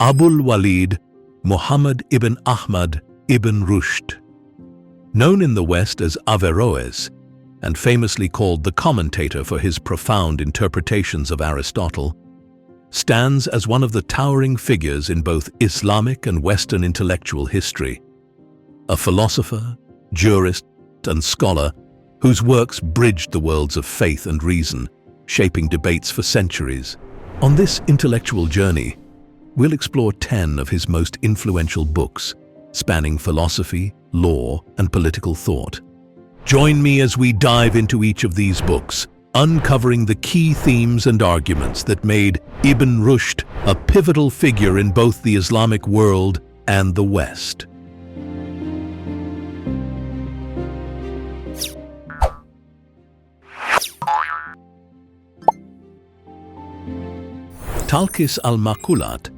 Abul Walid Muhammad ibn Ahmad ibn Rushd, known in the West as Averroes, and famously called the commentator for his profound interpretations of Aristotle, stands as one of the towering figures in both Islamic and Western intellectual history. A philosopher, jurist, and scholar whose works bridged the worlds of faith and reason, shaping debates for centuries. On this intellectual journey, we'll explore 10 of his most influential books, spanning philosophy, law, and political thought. Join me as we dive into each of these books, uncovering the key themes and arguments that made Ibn Rushd a pivotal figure in both the Islamic world and the West. Talkhis al-Maqulat,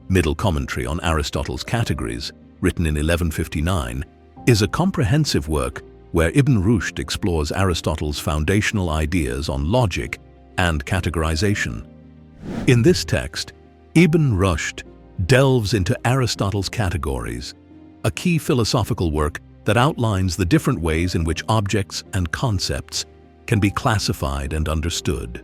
Middle Commentary on Aristotle's Categories, written in 1159, is a comprehensive work where Ibn Rushd explores Aristotle's foundational ideas on logic and categorization. In this text, Ibn Rushd delves into Aristotle's Categories, a key philosophical work that outlines the different ways in which objects and concepts can be classified and understood.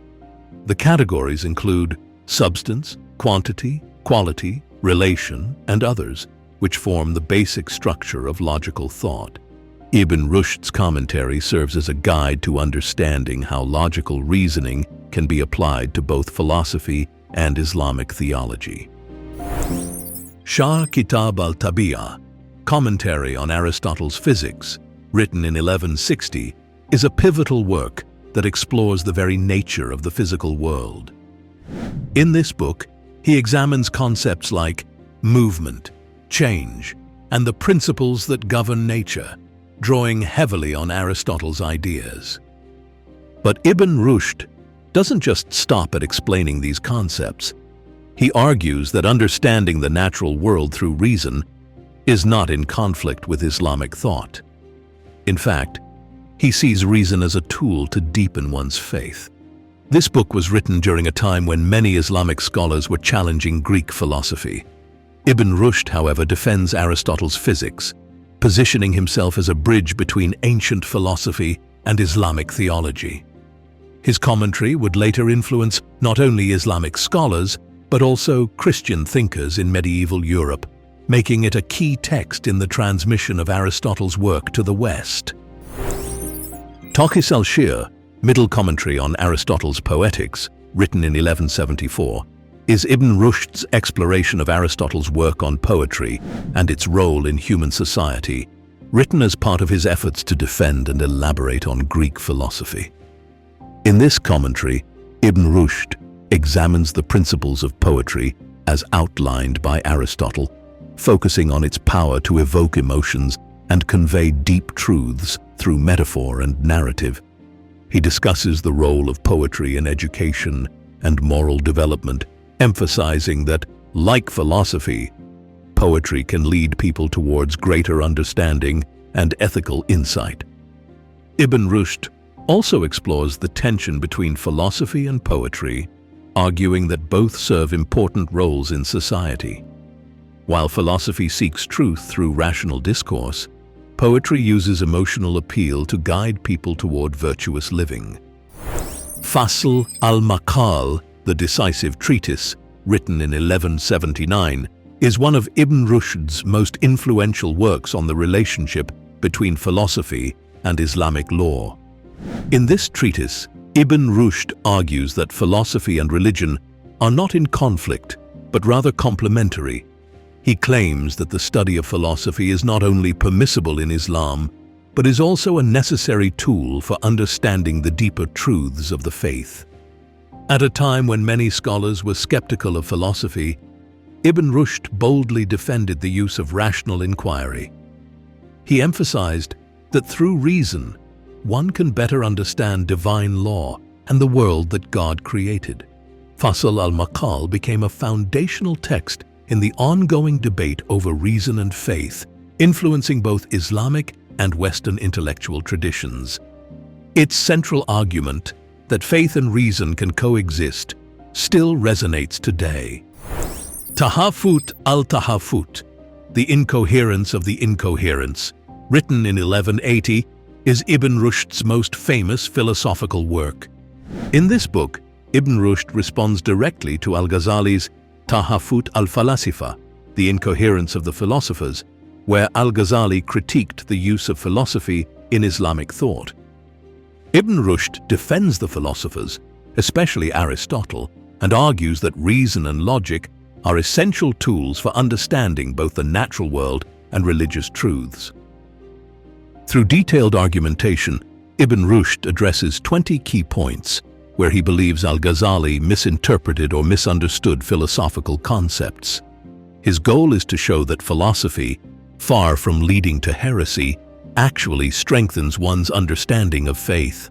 The categories include substance, quantity, quality, relation, and others, which form the basic structure of logical thought. Ibn Rushd's commentary serves as a guide to understanding how logical reasoning can be applied to both philosophy and Islamic theology. Sharh Kitab al-Tabi'ah, Commentary on Aristotle's Physics, written in 1160, is a pivotal work that explores the very nature of the physical world. In this book, he examines concepts like movement, change, and the principles that govern nature, drawing heavily on Aristotle's ideas. But Ibn Rushd doesn't just stop at explaining these concepts. He argues that understanding the natural world through reason is not in conflict with Islamic thought. In fact, he sees reason as a tool to deepen one's faith. This book was written during a time when many Islamic scholars were challenging Greek philosophy. Ibn Rushd, however, defends Aristotle's physics, positioning himself as a bridge between ancient philosophy and Islamic theology. His commentary would later influence not only Islamic scholars, but also Christian thinkers in medieval Europe, making it a key text in the transmission of Aristotle's work to the West. Talkhis al-Shir, Middle Commentary on Aristotle's Poetics, written in 1174, is Ibn Rushd's exploration of Aristotle's work on poetry and its role in human society, written as part of his efforts to defend and elaborate on Greek philosophy. In this commentary, Ibn Rushd examines the principles of poetry as outlined by Aristotle, focusing on its power to evoke emotions and convey deep truths through metaphor and narrative. He discusses the role of poetry in education and moral development, emphasizing that, like philosophy, poetry can lead people towards greater understanding and ethical insight. Ibn Rushd also explores the tension between philosophy and poetry, arguing that both serve important roles in society. While philosophy seeks truth through rational discourse, poetry uses emotional appeal to guide people toward virtuous living. Fasl al-Maqal, the decisive treatise, written in 1179, is one of Ibn Rushd's most influential works on the relationship between philosophy and Islamic law. In this treatise, Ibn Rushd argues that philosophy and religion are not in conflict, but rather complementary. He claims that the study of philosophy is not only permissible in Islam, but is also a necessary tool for understanding the deeper truths of the faith. At a time when many scholars were skeptical of philosophy, Ibn Rushd boldly defended the use of rational inquiry. He emphasized that through reason, one can better understand divine law and the world that God created. Fasl al-Maqal became a foundational text in the ongoing debate over reason and faith, influencing both Islamic and Western intellectual traditions. Its central argument that faith and reason can coexist still resonates today. Tahafut al-Tahafut, The Incoherence of the Incoherence, written in 1180, is Ibn Rushd's most famous philosophical work. In this book, Ibn Rushd responds directly to al-Ghazali's Tahafut al-Falasifa, The Incoherence of the Philosophers, where al-Ghazali critiqued the use of philosophy in Islamic thought. Ibn Rushd defends the philosophers, especially Aristotle, and argues that reason and logic are essential tools for understanding both the natural world and religious truths. Through detailed argumentation, Ibn Rushd addresses 20 key points where he believes al-Ghazali misinterpreted or misunderstood philosophical concepts. His goal is to show that philosophy, far from leading to heresy, actually strengthens one's understanding of faith.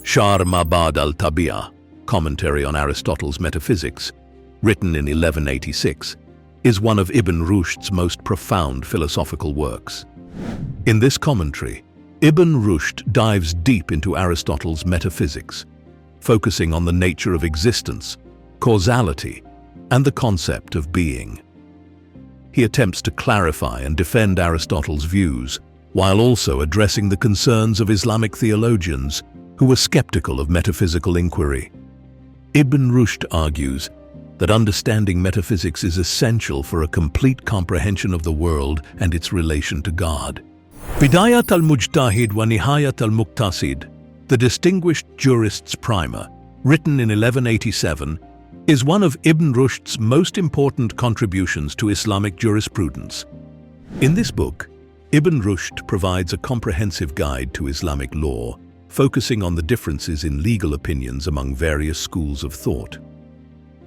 Sharh Mabad al-Tabi'ah, commentary on Aristotle's metaphysics, written in 1186, is one of Ibn Rushd's most profound philosophical works. In this commentary, Ibn Rushd dives deep into Aristotle's metaphysics, focusing on the nature of existence, causality, and the concept of being. He attempts to clarify and defend Aristotle's views, while also addressing the concerns of Islamic theologians who were skeptical of metaphysical inquiry. Ibn Rushd argues that understanding metaphysics is essential for a complete comprehension of the world and its relation to God. Bidayat al-Mujtahid wa Nihayat al-Muqtasid, the Distinguished Jurist's Primer, written in 1187, is one of Ibn Rushd's most important contributions to Islamic jurisprudence. In this book, Ibn Rushd provides a comprehensive guide to Islamic law, focusing on the differences in legal opinions among various schools of thought.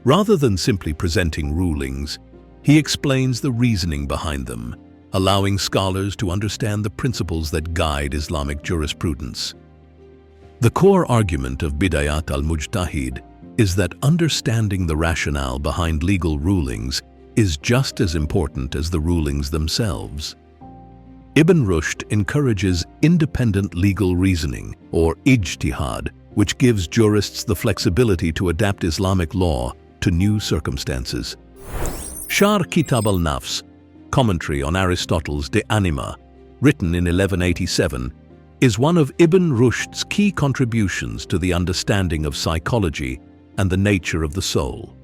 Rather than simply presenting rulings, he explains the reasoning behind them, allowing scholars to understand the principles that guide Islamic jurisprudence. The core argument of Bidayat al-Mujtahid is that understanding the rationale behind legal rulings is just as important as the rulings themselves. Ibn Rushd encourages independent legal reasoning, or ijtihad, which gives jurists the flexibility to adapt Islamic law to new circumstances. Sharh Kitab al-Nafs, commentary on Aristotle's De Anima, written in 1187, is one of Ibn Rushd's key contributions to the understanding of psychology and the nature of the soul.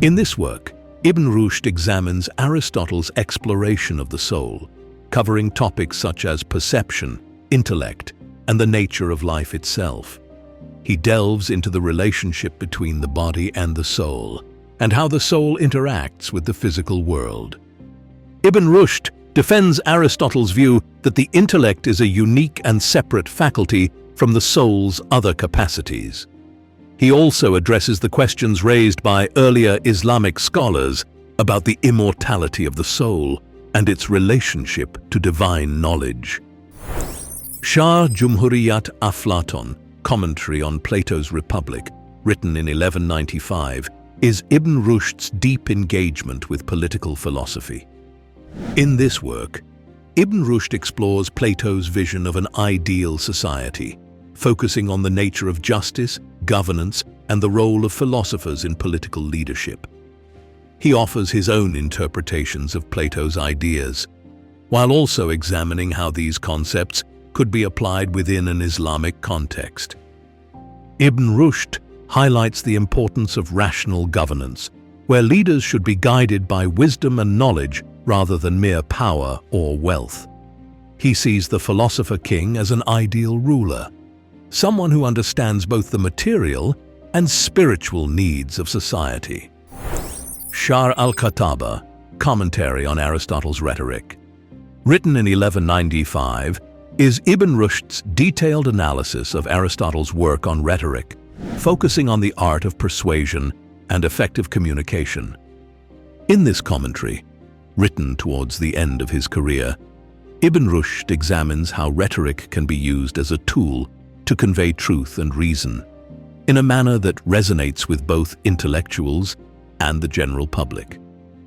In this work, Ibn Rushd examines Aristotle's exploration of the soul, covering topics such as perception, intellect, and the nature of life itself. He delves into the relationship between the body and the soul, and how the soul interacts with the physical world. Ibn Rushd defends Aristotle's view that the intellect is a unique and separate faculty from the soul's other capacities. He also addresses the questions raised by earlier Islamic scholars about the immortality of the soul and its relationship to divine knowledge. Sharh Jumhuriyat Aflaton, commentary on Plato's Republic, written in 1195, is Ibn Rushd's deep engagement with political philosophy. In this work, Ibn Rushd explores Plato's vision of an ideal society, focusing on the nature of justice, governance, and the role of philosophers in political leadership. He offers his own interpretations of Plato's ideas, while also examining how these concepts could be applied within an Islamic context. Ibn Rushd highlights the importance of rational governance, where leaders should be guided by wisdom and knowledge rather than mere power or wealth. He sees the philosopher king as an ideal ruler, someone who understands both the material and spiritual needs of society. Sharh al-Khataba, commentary on Aristotle's rhetoric, written in 1195, is Ibn Rushd's detailed analysis of Aristotle's work on rhetoric, focusing on the art of persuasion and effective communication. In this commentary, written towards the end of his career, Ibn Rushd examines how rhetoric can be used as a tool to convey truth and reason, in a manner that resonates with both intellectuals and the general public.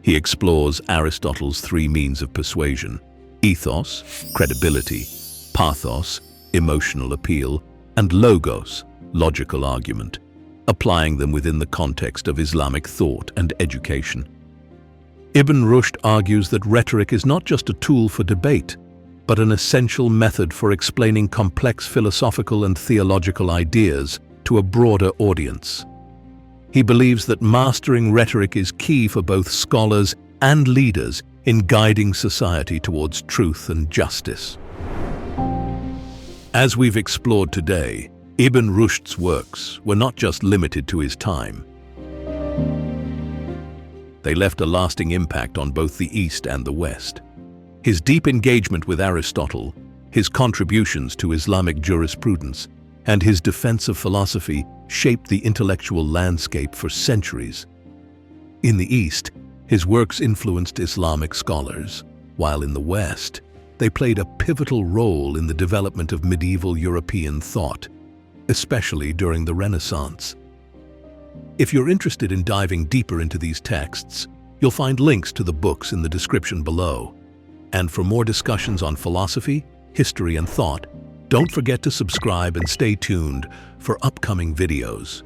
He explores Aristotle's three means of persuasion: ethos, credibility; pathos, emotional appeal; and logos, logical argument. applying them within the context of Islamic thought and education. Ibn Rushd argues that rhetoric is not just a tool for debate, but an essential method for explaining complex philosophical and theological ideas to a broader audience. He believes that mastering rhetoric is key for both scholars and leaders in guiding society towards truth and justice. As we've explored today, Ibn Rushd's works were not just limited to his time. They left a lasting impact on both the East and the West. His deep engagement with Aristotle, his contributions to Islamic jurisprudence, and his defense of philosophy shaped the intellectual landscape for centuries. In the East, his works influenced Islamic scholars, while in the West, they played a pivotal role in the development of medieval European thought, especially during the Renaissance. If you're interested in diving deeper into these texts, you'll find links to the books in the description below. And for more discussions on philosophy, history, and thought, don't forget to subscribe and stay tuned for upcoming videos.